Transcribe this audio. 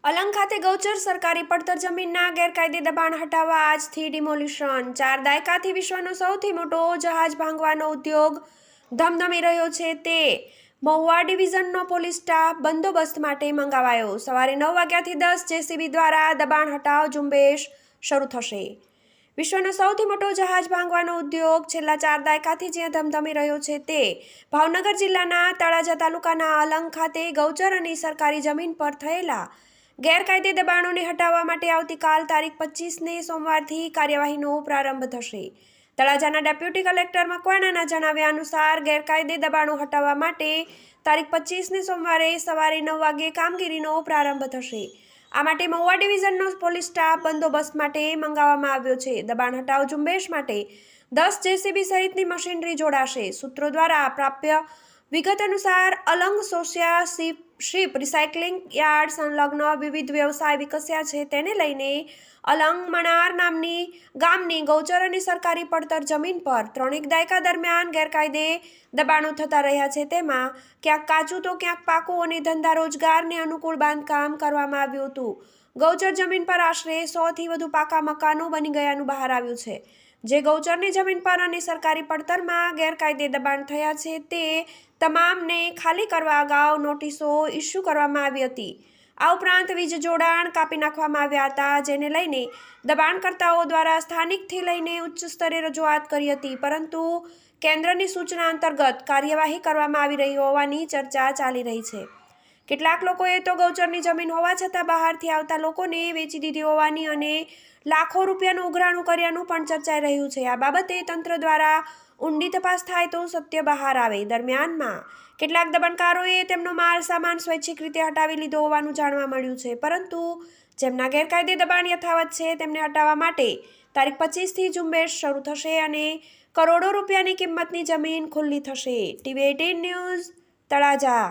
અલંગ ખાતે ગૌચર સરકારી પડતર જમીનના ગેરકાયદે દબાણ હટાવવા આજથી ડિમોલિશન 4 દાયકાથી વિશ્વનો સૌથી મોટો જહાજ ભાંગવાનો ઉદ્યોગ ધમધમી રહ્યો છે તે મહુવા ડિવિઝનનો પોલીસ સ્ટાફ બંદોબસ્ત માટે મંગાવાયો। સવારે 9 વાગ્યાથી 10 જેસીબી દ્વારા દબાણ હટાવ ઝુંબેશ શરૂ થશે। વિશ્વનો સૌથી મોટો જહાજ ભાંગવાનો ઉદ્યોગ છેલ્લા 4 દાયકાથી જ્યાં ધમધમી રહ્યો છે તે ભાવનગર જિલ્લાના તળાજા તાલુકાના અલંગ ખાતે ગૌચર અને સરકારી જમીન પર થયેલા ગેરકાયદે દબાણોને હટાવવા માટે આવતીકાલ તારીખ 25ને સોમવારથી કાર્યવાહીનો પ્રારંભ થશે। તળાજાના ડેપ્યુટી કલેક્ટર મકવાણાના જણાવ્યા અનુસાર ગેરકાયદે દબાણો હટાવવા માટે તારીખ 25ને સોમવારે સવારે 9 વાગે કામગીરીનો પ્રારંભ થશે। આ માટે મહુવા ડિવિઝનનો પોલીસ સ્ટાફ બંદોબસ્ત માટે મંગાવવામાં આવ્યો છે। દબાણ હટાવ ઝુંબેશ માટે 10 જેસીબી સહિતની મશીનરી જોડાશે। સૂત્રો દ્વારા પ્રાપ્ય વિગત અનુસાર Alang Sosiya ship recycling yard સંલગ્ન વિવિધ વ્યવસાય વિકસ્યા છે। તેને લઈને અલંગ મણાર નામની ગામની ગૌચર અને સરકારી પડતર જમીન પર 3 દાયકા દરમિયાન ગેરકાયદે દબાણો થતા રહ્યા છે। તેમાં ક્યાંક કાચું તો ક્યાંક પાકું અને ધંધા રોજગારને અનુકૂળ બાંધકામ કરવામાં આવ્યું હતું। ગૌચર જમીન પર આશરે 100થી વધુ પાકા મકાનો બની ગયાનું બહાર આવ્યું છે। જે ગૌચરની જમીન પર અને સરકારી પડતરમાં ગેરકાયદે દબાણ થયા છે તે તમામને ખાલી કરવા અગાઉ નોટિસો ઇસ્યુ કરવામાં આવી હતી। આ ઉપરાંત વીજ જોડાણ કાપી નાખવામાં આવ્યા હતા, જેને લઈને દબાણકર્તાઓ દ્વારા સ્થાનિકથી લઈને ઉચ્ચ સ્તરે રજૂઆત કરી હતી, પરંતુ કેન્દ્રની સૂચના અંતર્ગત કાર્યવાહી કરવામાં આવી રહી હોવાની ચર્ચા ચાલી રહી છે। કેટલાક લોકોએ તો ગૌચરની જમીન હોવા છતાં બહારથી આવતા લોકોને વેચી દીધી હોવાની અને લાખો રૂપિયાનું ઉઘરાણું કર્યાનું પણ ચર્ચાઈ રહ્યું છે। આ બાબતે તંત્ર દ્વારા ઊંડી તપાસ થાય તો સત્ય બહાર આવે। દરમિયાનમાં કેટલાક દબાણકારોએ તેમનો માલ સામાન સ્વૈચ્છિક રીતે હટાવી લીધો હોવાનું જાણવા મળ્યું છે, પરંતુ જેમના ગેરકાયદે દબાણ યથાવત છે તેમને હટાવવા માટે તારીખ 25થી ઝુંબેશ શરૂ થશે અને કરોડો રૂપિયાની કિંમતની જમીન ખુલ્લી થશે। TV18 news Talaja.